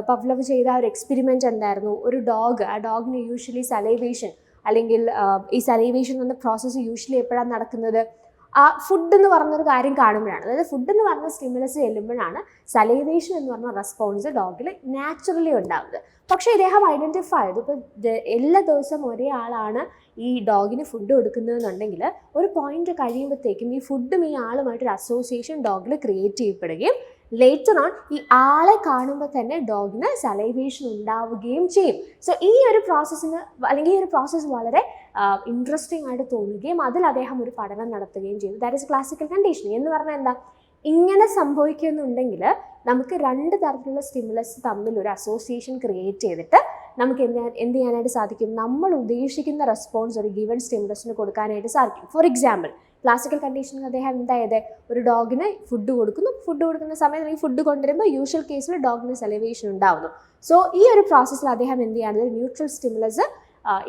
Speaker 1: പവ്ലവ് ചെയ്ത ഒരു എക്സ്പെരിമെൻറ്റ് എന്തായിരുന്നു? ഒരു ഡോഗ്, ആ ഡോഗിന് യൂഷ്വലി സലൈവേഷൻ അല്ലെങ്കിൽ ഈ സലൈവേഷൻ എന്ന പ്രോസസ്സ് യൂഷ്വലി എപ്പോഴാണ് നടക്കുന്നത്? ആ ഫുഡ് എന്ന് പറഞ്ഞൊരു കാര്യം കാണുമ്പോഴാണ്. അതായത് ഫുഡ് എന്ന് പറഞ്ഞ സ്റ്റിമുലസ് ചെല്ലുമ്പോഴാണ് സലൈവേഷൻ എന്ന് പറഞ്ഞ റെസ്പോൺസ് ഡോഗിൽ നാച്ചുറലി ഉണ്ടാവുന്നത്. പക്ഷേ ഇദ്ദേഹം ഐഡൻറ്റിഫൈ ചെയ്തു, ഇപ്പോൾ എല്ലാ ദിവസവും ഒരേ ആളാണ് ഈ ഡോഗിന് ഫുഡ് കൊടുക്കുന്നതെന്നുണ്ടെങ്കിൽ ഒരു പോയിന്റ് കഴിയുമ്പോഴത്തേക്കും ഈ ഫുഡും ഈ ആളുമായിട്ടൊരു അസോസിയേഷൻ ഡോഗിൽ ക്രിയേറ്റ് ചെയ്യപ്പെടുകയും ലേറ്റർ ഓൺ ഈ ആളെ കാണുമ്പോൾ തന്നെ ഡോഗിന് സലൈവേഷൻ ഉണ്ടാവുകയും ചെയ്യും. സോ ഈ ഒരു പ്രോസസ്സിന് അല്ലെങ്കിൽ ഈ ഒരു പ്രോസസ്സ് വളരെ ഇൻട്രസ്റ്റിംഗ് ആയിട്ട് തോന്നുകയും അതിൽ അദ്ദേഹം ഒരു പഠനം നടത്തുകയും ചെയ്തു. That is classical conditioning. എന്ന് പറഞ്ഞാൽ എന്താ? ഇങ്ങനെ സംഭവിക്കുന്നുണ്ടെങ്കിൽ നമുക്ക് 2 തരത്തിലുള്ള സ്റ്റിമുലസ് തമ്മിൽ ഒരു അസോസിയേഷൻ ക്രിയേറ്റ് ചെയ്തിട്ട് നമുക്ക് എന്ത് ചെയ്യാനായിട്ട് സാധിക്കും? നമ്മൾ ഉദ്ദേശിക്കുന്ന റെസ്പോൺസ് ഒരു ഗിവൺ സ്റ്റിമുലസിന് കൊടുക്കാനായിട്ട് സാധിക്കും. ഫോർ എക്സാമ്പിൾ, ക്ലാസിക്കൽ കണ്ടീഷനിൽ അദ്ദേഹം എന്തായത്? ഒരു ഡോഗിന് ഫുഡ് കൊടുക്കുന്ന സമയത്ത് ഈ ഫുഡ് കൊണ്ടുവരുമ്പോൾ യൂഷ്വൽ കേസിൽ ഡോഗിന് സലൈവേഷൻ ഉണ്ടാവുന്നു. സോ ഈ ഒരു പ്രോസസ്സിൽ അദ്ദേഹം എന്ത് ചെയ്യാണ്? ന്യൂട്രൽ സ്റ്റിമുലസ്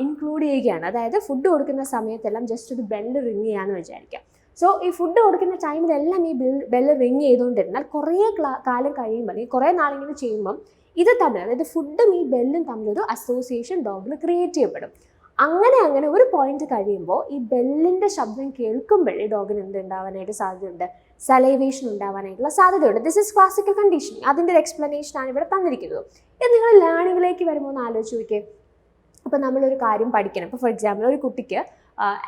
Speaker 1: ഇൻക്ലൂഡ് ചെയ്യുകയാണ്. അതായത് ഫുഡ് കൊടുക്കുന്ന സമയത്തെല്ലാം ജസ്റ്റ് ഒരു ബെല്ല് റിങ് ചെയ്യാന്ന് വിചാരിക്കാം. സോ ഈ ഫുഡ് കൊടുക്കുന്ന ടൈമിലെല്ലാം ഈ ബെല്ല് റിങ് ചെയ്തുകൊണ്ടിരുന്നാൽ കുറേ കാലം കഴിയുമ്പോൾ അല്ലെങ്കിൽ കുറേ നാളിങ്ങനെ ചെയ്യുമ്പം ഇത് തമ്മിൽ, അതായത് ഫുഡും ഈ ബെല്ലും തമ്മിലൊരു അസോസിയേഷൻ ഡോഗിൽ ക്രിയേറ്റ് ചെയ്യപ്പെടും. അങ്ങനെ ഒരു പോയിന്റ് കഴിയുമ്പോൾ ഈ ബെല്ലിൻ്റെ ശബ്ദം കേൾക്കുമ്പോഴേ ഡോഗിന് എന്ത് ഉണ്ടാവാനായിട്ട് സാധ്യതയുണ്ട്? സലൈവേഷൻ ഉണ്ടാവാനായിട്ടുള്ള സാധ്യതയുണ്ട്. This is classical conditioning. അതിൻ്റെ ഒരു എക്സ്പ്ലനേഷനാണ് ഇവിടെ തന്നിരിക്കുന്നത്. ഇത് നിങ്ങൾ ലേണിങ്ങിലേക്ക് വരുമ്പോൾ ഒന്ന് ആലോചിച്ച് നോക്കിയേ. ഇപ്പോൾ നമ്മളൊരു കാര്യം പഠിക്കണം. ഇപ്പോൾ ഫോർ എക്സാമ്പിൾ ഒരു കുട്ടിക്ക്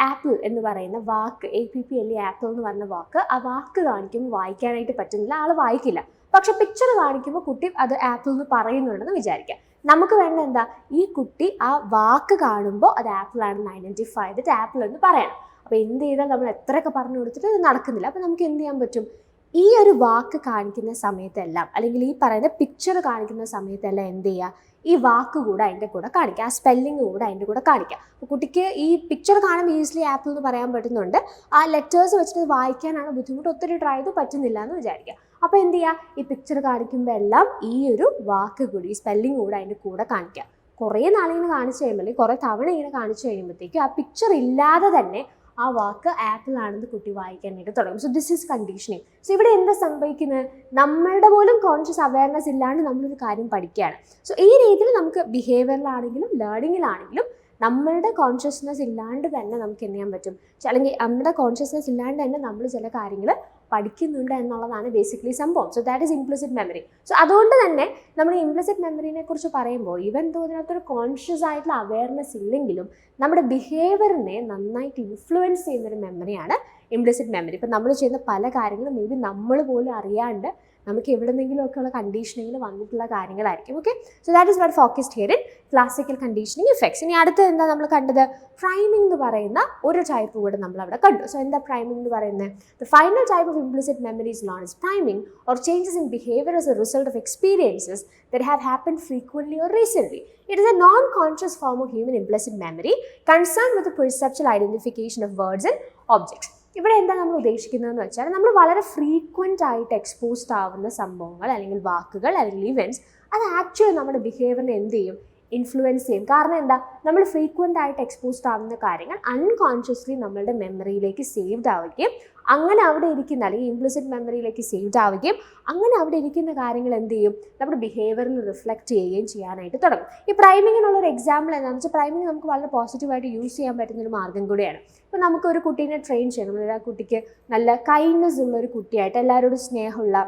Speaker 1: ആപ്പിൾ എന്ന് പറയുന്ന വാക്ക്, APPLE ആപ്പിൾ എന്ന് പറഞ്ഞ വാക്ക്, ആ വാക്ക് കാണിക്കുമ്പോൾ വായിക്കാനായിട്ട് പറ്റുന്നില്ല, ആൾ വായിക്കില്ല. പക്ഷെ പിക്ചർ കാണിക്കുമ്പോൾ കുട്ടി അത് ആപ്പിൾ എന്ന് പറയുന്നുണ്ടെന്ന് വിചാരിക്കാം. നമുക്ക് വേണ്ട എന്താ? ഈ കുട്ടി ആ വാക്ക് കാണുമ്പോൾ അത് ആപ്പിളാണെന്ന് ഐഡൻറ്റിഫൈ ചെയ്തിട്ട് ആപ്പിൾ എന്ന് പറയണം. അപ്പോൾ എന്ത് ചെയ്താൽ നമ്മൾ എത്രയൊക്കെ പറഞ്ഞു കൊടുത്തിട്ട് അത് നടക്കുന്നില്ല. അപ്പോൾ നമുക്ക് എന്ത് ചെയ്യാൻ പറ്റും? ഈ ഒരു വാക്ക് കാണിക്കുന്ന സമയത്തെല്ലാം അല്ലെങ്കിൽ ഈ പറയുന്ന പിക്ചർ കാണിക്കുന്ന സമയത്തെല്ലാം എന്ത് ചെയ്യുക? ഈ വാക്ക് കൂടെ അതിൻ്റെ കൂടെ കാണിക്കുക, ആ സ്പെല്ലിങ് കൂടെ അതിൻ്റെ കൂടെ കാണിക്കുക. അപ്പോൾ കുട്ടിക്ക് ഈ പിക്ചർ കാണുമ്പോൾ ഈസിലി ആപ്പിൾ എന്ന് പറയാൻ പറ്റുന്നുണ്ട്, ആ ലെറ്റേഴ്സ് വെച്ചിട്ട് വായിക്കാനാണ് ബുദ്ധിമുട്ട്, ഒത്തിരി ട്രൈ ചെയ്ത് പറ്റുന്നില്ല എന്ന് വിചാരിക്കുക. അപ്പോൾ എന്ത് ചെയ്യുക? ഈ പിക്ചർ കാണിക്കുമ്പോൾ എല്ലാം ഈ ഒരു വാക്ക് കൂടി, ഈ സ്പെല്ലിങ് കൂടെ അതിൻ്റെ കൂടെ കാണിക്കുക. കുറേ നാളിങ്ങനെ കാണിച്ചു കഴിയുമ്പോൾ അല്ലെങ്കിൽ കുറേ തവണ ഇങ്ങനെ കാണിച്ചു കഴിയുമ്പോഴത്തേക്കും ആ പിക്ചർ ഇല്ലാതെ തന്നെ ആ വാക്ക് ആപ്പിൾ ആണെന്ന് കുട്ടി വായിക്കാനായിട്ട് തുടങ്ങും. So this is conditioning. So ഇവിടെ എന്താ സംഭവിക്കുന്നത്? നമ്മളുടെ പോലും കോൺഷ്യസ് അവയർനെസ് ഇല്ലാണ്ട് നമ്മളൊരു കാര്യം പഠിക്കുകയാണ്. സോ ഈ രീതിയിൽ നമുക്ക് ബിഹേവിയറിലാണെങ്കിലും ലേണിങ്ങിലാണെങ്കിലും നമ്മളുടെ കോൺഷ്യസ്നെസ് ഇല്ലാണ്ട് തന്നെ നമുക്ക് എന്ത് ചെയ്യാൻ പറ്റും? അല്ലെങ്കിൽ നമ്മുടെ കോൺഷ്യസ്നെസ് ഇല്ലാണ്ട് തന്നെ നമ്മൾ ചില കാര്യങ്ങൾ പഠിക്കുന്നുണ്ട് എന്നുള്ളതാണ് ബേസിക്കലി സംഭവം. So that is implicit memory. So അതുകൊണ്ട് തന്നെ നമ്മൾ ഇംപ്ലിസിറ്റ് മെമ്മറിനെ കുറിച്ച് പറയുമ്പോൾ ഈവൻ തോ ഇതിനകത്തൊരു കോൺഷ്യസ് ആയിട്ടുള്ള അവയർനെസ് ഇല്ലെങ്കിലും നമ്മുടെ ബിഹേവിയറിനെ നന്നായിട്ട് ഇൻഫ്ലുവൻസ് ചെയ്യുന്നൊരു മെമ്മറിയാണ് ഇംപ്ലിസിറ്റ് മെമ്മറി. ഇപ്പം നമ്മൾ ചെയ്യുന്ന പല കാര്യങ്ങളും മേ ബി നമ്മൾ പോലും അറിയാണ്ട് നമുക്ക് എവിടെന്നെങ്കിലും ഉള്ള കണ്ടീഷനിങ്ങിൽ വന്നിട്ടുള്ള കാര്യങ്ങളായിരിക്കും. Okay, so that is what focused here in classical conditioning effects. ഇനി അടുത്തത് എന്താ നമ്മൾ കണ്ടത്? പ്രൈമിംഗ് എന്ന് പറയുന്ന ഒരു ടൈപ്പ് കൂടെ നമ്മൾ അവിടെ കണ്ടു. സോ എന്താ പ്രൈമിംഗ് എന്ന് പറയുന്നത്? The final type of implicit memory is known as priming or changes in behaviour as A result of experiences that have happened frequently or recently. It is a non-conscious form of human implicit memory concerned with the perceptual identification of words and objects. ഇവിടെ എന്താ നമ്മൾ ഉദ്ദേശിക്കുന്നതെന്ന് വെച്ചാൽ നമ്മൾ വളരെ frequent ആയിട്ട് exposed ആവുന്ന സംഭവങ്ങൾ അല്ലെങ്കിൽ വാക്കുകൾ അല്ലെങ്കിൽ ഇവൻറ്റ്സ് അത് ആക്ച്വലി നമ്മുടെ ബിഹേവിയറിനെ എന്ത് ചെയ്യും? ഇൻഫ്ലുവൻസ് ചെയ്യും. കാരണം എന്താ? നമ്മൾ ഫ്രീക്വൻ്റ് ആയിട്ട് എക്സ്പോസ്ഡ് ആവുന്ന കാര്യങ്ങൾ അൺകോൺഷ്യസ്ലി നമ്മളുടെ മെമ്മറിയിലേക്ക് സേവ്ഡ് ആവുകയും അങ്ങനെ അവിടെ ഇരിക്കുന്ന അല്ലെങ്കിൽ ഇംപ്ലിസിറ്റ് മെമ്മറിയിലേക്ക് സേവ്ഡ് ആവുകയും അങ്ങനെ അവിടെ ഇരിക്കുന്ന കാര്യങ്ങൾ എന്ത് ചെയ്യും? നമ്മുടെ ബിഹേവിയറിൽ റിഫ്ലക്റ്റ് ചെയ്യുകയും ചെയ്യാനായിട്ട് തുടങ്ങും. ഈ പ്രൈമിങ്ങിനുള്ളൊരു എക്സാമ്പിൾ എന്താണെന്ന് വെച്ചാൽ പ്രൈമിങ് നമുക്ക് വളരെ പോസിറ്റീവായിട്ട് യൂസ് ചെയ്യാൻ പറ്റുന്നൊരു മാർഗ്ഗം കൂടിയാണ്. ഇപ്പോൾ നമുക്കൊരു കുട്ടീനെ ട്രെയിൻ ചെയ്യണം, ആ കുട്ടിക്ക് നല്ല കൈൻഡ്നെസ് ഉള്ള ഒരു കുട്ടിയായിട്ട്, എല്ലാവരോടും സ്നേഹമുള്ള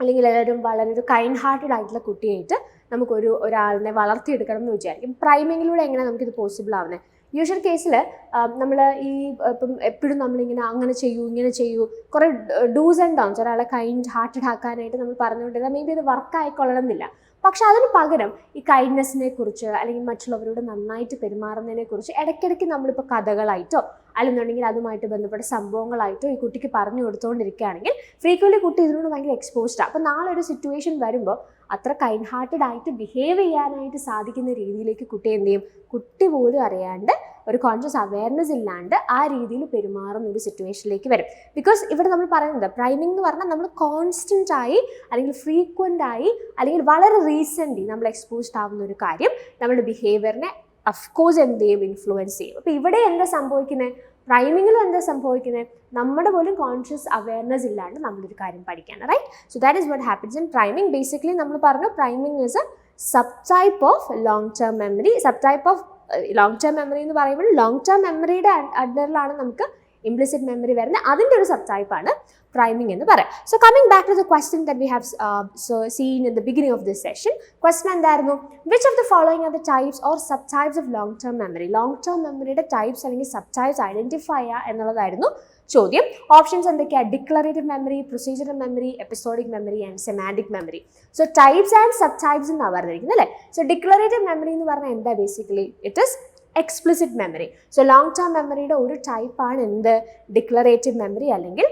Speaker 1: അല്ലെങ്കിൽ എല്ലാവരും വളരെ ഒരു കൈൻഡ് ഹാർട്ടഡ് ആയിട്ടുള്ള കുട്ടിയായിട്ട് ഒരാളിനെ വളർത്തിയെടുക്കണം എന്ന് വിചാരിക്കും. പ്രൈമിങ്ങിലൂടെ എങ്ങനെ നമുക്കിത് പോസിബിൾ ആവുന്നത്? യൂഷ്വൽ കേസിൽ നമ്മൾ ഇപ്പം എപ്പോഴും നമ്മളിങ്ങനെ അങ്ങനെ ചെയ്യൂ ഇങ്ങനെ ചെയ്യൂ കുറേ ഡൂസ് ആൻഡ് ഡൗൺസ് ഒരാളെ കൈൻഡ് ഹാർട്ടഡ് ആക്കാനായിട്ട് നമ്മൾ പറഞ്ഞുകൊണ്ടിരുന്നാൽ മേ ബി ഇത് വർക്ക് ആയിക്കൊള്ളണം എന്നില്ല. പക്ഷെ അതിന് പകരം ഈ കൈൻഡ്നെസ്സിനെ കുറിച്ച് അല്ലെങ്കിൽ മറ്റുള്ളവരോട് നന്നായിട്ട് പെരുമാറുന്നതിനെ കുറിച്ച് ഇടയ്ക്കിടയ്ക്ക് നമ്മളിപ്പോൾ കഥകളായിട്ടോ അല്ലെന്നുണ്ടെങ്കിൽ അതുമായിട്ട് ബന്ധപ്പെട്ട സംഭവങ്ങളായിട്ടോ ഈ കുട്ടിക്ക് പറഞ്ഞു കൊടുത്തുകൊണ്ടിരിക്കുകയാണെങ്കിൽ ഫ്രീക്വൻലി കുട്ടി ഇതിനോട് ഭയങ്കര എക്സ്പോസ്ഡാണ്. അപ്പോൾ നാളെ ഒരു സിറ്റുവേഷൻ വരുമ്പോൾ അത്ര കൈൻഡ് ഹാർട്ടഡ് ആയിട്ട് ബിഹേവ് ചെയ്യാനായിട്ട് സാധിക്കുന്ന രീതിയിലേക്ക് കുട്ടി എന്ത് ചെയ്യും? കുട്ടി പോലും അറിയാണ്ട് ഒരു കോൺഷ്യസ് അവയർനെസ് ഇല്ലാണ്ട് ആ രീതിയിൽ പെരുമാറുന്ന ഒരു സിറ്റുവേഷനിലേക്ക് വരും. ബിക്കോസ് ഇവിടെ നമ്മൾ പറയുന്നത് പ്രൈമിംഗ് എന്ന് പറഞ്ഞാൽ നമ്മൾ കോൺസ്റ്റൻ്റ് ആയി അല്ലെങ്കിൽ ഫ്രീക്വൻ്റ് ആയി അല്ലെങ്കിൽ വളരെ റീസെൻ്റ്ലി നമ്മൾ എക്സ്പോസ്ഡ് ആവുന്ന ഒരു കാര്യം നമ്മുടെ ബിഹേവിയറിനെ അഫ്കോഴ്സ് എന്ത് ചെയ്യും? ഇൻഫ്ലുവൻസ് ചെയ്യും. അപ്പോൾ ഇവിടെ എന്താ സംഭവിക്കുന്നത്? പ്രൈമിങ്ങിൽ എന്താ സംഭവിക്കുന്നത്? നമ്മുടെ പോലും കോൺഷ്യസ് അവയർനെസ് ഇല്ലാണ്ട് നമ്മളൊരു കാര്യം പഠിക്കുകയാണ്, right? So that is what happens in priming. Basically നമ്മൾ പറഞ്ഞു priming is a subtype of long term memory. Subtype of long term memory എന്ന് പറയുമ്പോൾ ലോങ് ടേം മെമ്മറിയുടെ അണ്ടറിലാണ് നമുക്ക് ഇംപ്ലിസിറ്റ് മെമ്മറി വരുന്നത്. അതിൻ്റെ ഒരു സബ് ടൈപ്പാണ് പ്രൈമിംഗ് എന്ന് പറയാം. So coming back to the question that we have seen in the beginning of this session. Question എന്തായിരുന്നു? Which of the following are the types or subtypes of long term memory? Long term മെമ്മറിയുടെ types അല്ലെങ്കിൽ subtypes identify ചെയ്യുക എന്നുള്ളതായിരുന്നു ചോദ്യം. Options എന്തൊക്കെയാണ്? Declarative memory, procedural memory, episodic memory and semantic memory. So types and subtypes എന്നാണ് പറഞ്ഞിരിക്കുന്നത് അല്ലേ? So declarative memory എന്ന് പറഞ്ഞാൽ എന്താ? Basically it is explicit memory. So long term മെമ്മറിയുടെ ഒരു ടൈപ്പാണ് എന്ത്? ഡിക്ലറേറ്റീവ് മെമ്മറി അല്ലെങ്കിൽ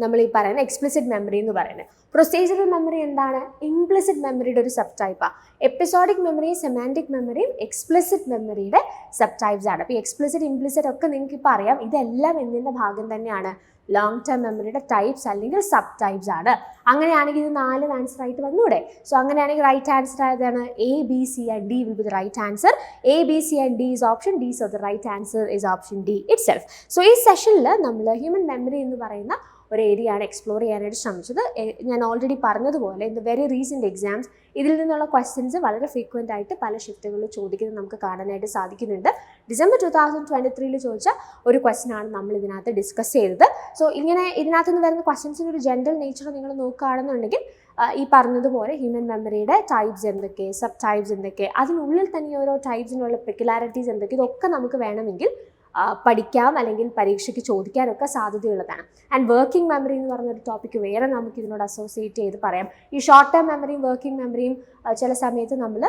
Speaker 1: നമ്മൾ ഈ പറയുന്ന എക്സ്പ്ലിസിറ്റ് മെമ്മറി എന്ന് പറയുന്നത്. പ്രൊസീജറൽ മെമ്മറി എന്താണ്? ഇംപ്ലിസിറ്റ് മെമ്മറിയുടെ ഒരു സബ് ടൈപ്പാണ്. എപ്പിസോഡിക് മെമ്മറിയും സെമാൻറ്റിക് മെമ്മറിയും എക്സ്പ്ലിസിറ്റ് മെമ്മറിയുടെ സബ് ടൈപ്സ് ആണ്. അപ്പോൾ എക്സ്പ്ലിസിറ്റ് ഇംപ്ലിസിറ്റ് ഒക്കെ നിങ്ങൾക്ക് ഇപ്പോൾ അറിയാം. ഇതെല്ലാം എന്തിൻ്റെ ഭാഗം തന്നെയാണ്? ലോങ് ടേം മെമ്മറിയുടെ ടൈപ്സ് അല്ലെങ്കിൽ സബ് ടൈപ്സ് ആണ്. അങ്ങനെയാണെങ്കിൽ ഇത് 4 ആൻസർ ആയിട്ട് വന്നൂടെ? സോ അങ്ങനെയാണെങ്കിൽ റൈറ്റ് ആൻസർ ആയതാണ് A, B, C and D will be the right answer. A, B, C and D is option D. So the right answer is option D itself. So ഈ സെഷനിൽ നമ്മൾ human memory എന്ന് പറയുന്ന ഒരു ഏരിയയാണ് explore ചെയ്യാനായിട്ട് ശ്രമിച്ചത്. ഞാൻ ഓൾറെഡി പറഞ്ഞതുപോലെ in the very recent exams ഇതിൽ നിന്നുള്ള ക്വസ്റ്റ്യൻസ് വളരെ ഫ്രീക്വൻ്റ് ആയിട്ട് പല ഷിഫ്റ്റുകളിൽ ചോദിക്കുന്നത് നമുക്ക് കാണാനായിട്ട് സാധിക്കുന്നുണ്ട്. ഡിസംബർ 2023 ചോദിച്ച ഒരു ക്വസ്റ്റ്യനാണ് നമ്മൾ ഇതിനകത്ത് ഡിസ്കസ് ചെയ്തത്. സോ ഇങ്ങനെ ഇതിനകത്ത് നിന്ന് വരുന്ന ക്വസ്റ്റ്യൻസിൻ്റെ ഒരു ജനറൽ നേച്ചർ നിങ്ങൾ നോക്കുകയാണെന്നുണ്ടെങ്കിൽ ഈ പറഞ്ഞതുപോലെ ഹ്യൂമൻ മെമ്മറിയുടെ ടൈപ്സ് എന്തൊക്കെ, സബ് ടൈപ്സ് എന്തൊക്കെ, അതിനുള്ളിൽ തന്നെ ഓരോ ടൈപ്സിനുള്ള പെക്യുലാരിറ്റീസ് എന്തൊക്കെ, ഇതൊക്കെ നമുക്ക് വേണമെങ്കിൽ പഠിക്കാം അല്ലെങ്കിൽ പരീക്ഷയ്ക്ക് ചോദിക്കാനൊക്കെ സാധ്യതയുള്ളതാണ്. ആൻഡ് വർക്കിംഗ് മെമ്മറി എന്ന് പറഞ്ഞൊരു ടോപ്പിക്ക് വേറെ നമുക്ക് ഇതിനോട് അസോസിയേറ്റ് ചെയ്ത് പറയാം. ഈ ഷോർട്ട് ടേം മെമ്മറിയും വർക്കിംഗ് മെമ്മറിയും ചില സമയത്ത് നമ്മൾ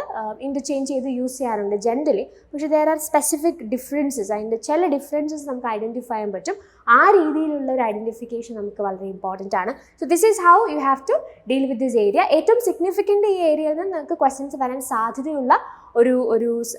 Speaker 1: ഇൻ്റർചേഞ്ച് ചെയ്ത് യൂസ് ചെയ്യാറുണ്ട് ജനറലി. പക്ഷേ ദർ ആർ സ്പെസിഫിക് ഡിഫറൻസസ്. അതിൻ്റെ ചില ഡിഫറൻസസ് നമുക്ക് ഐഡൻറ്റിഫൈ ചെയ്യാൻ പറ്റും. ആ രീതിയിലുള്ള ഒരു ഐഡൻറ്റിഫിക്കേഷൻ നമുക്ക് വളരെ ഇമ്പോർട്ടൻ്റ് ആണ്. So this is how you have to deal with this area. ഏറ്റവും സിഗ്നിഫിക്കൻ്റ് ഈ ഏരിയയിൽ നിന്ന് നമുക്ക് ക്വസ്റ്റ്യൻസ് വരാൻ സാധ്യതയുള്ള ഒരു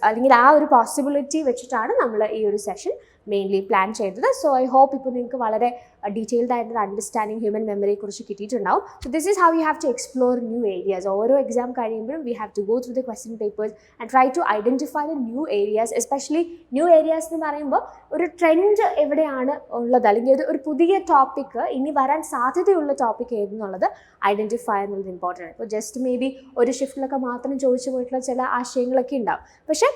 Speaker 1: അല്ലെങ്കിൽ ആ ഒരു പോസിബിലിറ്റി വെച്ചിട്ടാണ് നമ്മൾ ഈ ഒരു സെഷൻ മെയിൻലി പ്ലാൻ ചെയ്തത്. സോ ഐ ഹോപ്പ് ഇപ്പോൾ നിങ്ങൾക്ക് വളരെ ഡീറ്റെയിൽഡ് ആയിട്ടൊരു അണ്ടർസ്റ്റാൻഡിങ് ഹ്യൂമൻ മെമ്മറിയെക്കുറിച്ച് കിട്ടിയിട്ടുണ്ടാവും. So this is how you have to explore new areas. ഓരോ എക്സാം കഴിയുമ്പോഴും we have to go through the question papers and try to identify the new areas. Especially new areas എന്ന് പറയുമ്പോൾ ഒരു trend എവിടെയാണ് ഉള്ളത് അല്ലെങ്കിൽ ഒരു പുതിയ ടോപ്പിക്ക് ഇനി വരാൻ സാധ്യതയുള്ള ടോപ്പിക് ഏതെന്നുള്ളത് ഐഡൻറ്റിഫൈ എന്നുള്ളത് ഇമ്പോർട്ടൻ്റ് ആണ്. ഇപ്പോൾ ജസ്റ്റ് മേ ബി ഒരു ഷിഫ്റ്റിലൊക്കെ മാത്രം ചോദിച്ചു പോയിട്ടുള്ള ചില ആശയങ്ങളൊക്കെ ഉണ്ടാവും. പക്ഷേ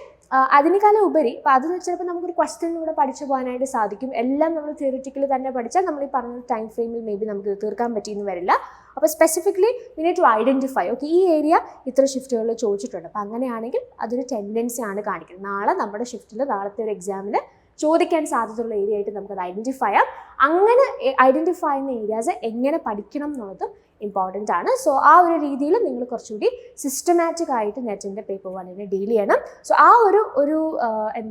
Speaker 1: അതിനേക്കാളും ഉപരി ഇപ്പോൾ അത് ചിലപ്പോൾ നമുക്കൊരു ക്വസ്റ്റ്യനിലൂടെ പഠിച്ചു പോകാനായിട്ട് സാധിക്കും. എല്ലാം നമ്മൾ തിയറിറ്റിക്കലി തന്നെ പഠിച്ചാൽ നമ്മൾ ഈ പറഞ്ഞ ടൈം ഫ്രെയിമിൽ മേ ബി നമുക്ക് തീർക്കാൻ പറ്റിയെന്ന് വരില്ല. അപ്പോൾ specifically we need to identify okay ഈ ഏരിയ ഇത്ര ഷിഫ്റ്റുകളിൽ ചോദിച്ചിട്ടുണ്ട്. അപ്പോൾ അങ്ങനെയാണെങ്കിൽ അതൊരു ടെൻഡൻസി ആണ് കാണിക്കുന്നത്. നാളെ നമ്മുടെ ഷിഫ്റ്റിൽ നാളത്തെ ഒരു എക്സാമിന് ചോദിക്കാൻ സാധ്യതയുള്ള ഏരിയ ആയിട്ട് നമുക്കത് ഐഡൻറ്റിഫൈ ചെയ്യാം. അങ്ങനെ ഐഡൻറ്റിഫൈ ചെയ്യുന്ന ഏരിയാസ് എങ്ങനെ പഠിക്കണം എന്നുള്ളതും ഇമ്പോർട്ടൻ്റ് ആണ്. സോ ആ ഒരു രീതിയിൽ നിങ്ങൾ കുറച്ചുകൂടി സിസ്റ്റമാറ്റിക് ആയിട്ട് നെറ്റിൻ്റെ പേപ്പർ 1 ഡീൽ ചെയ്യണം. സോ ആ ഒരു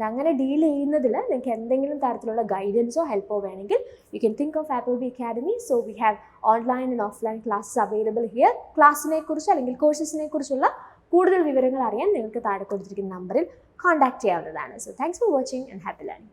Speaker 1: അങ്ങനെ ഡീൽ ചെയ്യുന്നതിൽ നിങ്ങൾക്ക് എന്തെങ്കിലും തരത്തിലുള്ള ഗൈഡൻസോ ഹെൽപ്പോ വേണമെങ്കിൽ you can think of Appleby Academy. So we have online and offline classes available here. ക്ലാസ്സിനെ കുറിച്ച് അല്ലെങ്കിൽ കോഴ്സസിനെ കുറിച്ചുള്ള കൂടുതൽ വിവരങ്ങൾ അറിയാൻ നിങ്ങൾക്ക് താഴെ കൊടുത്തിരിക്കുന്ന നമ്പറിൽ കോൺടാക്ട് ചെയ്യാവുന്നതാണ്. So thanks for watching and happy learning.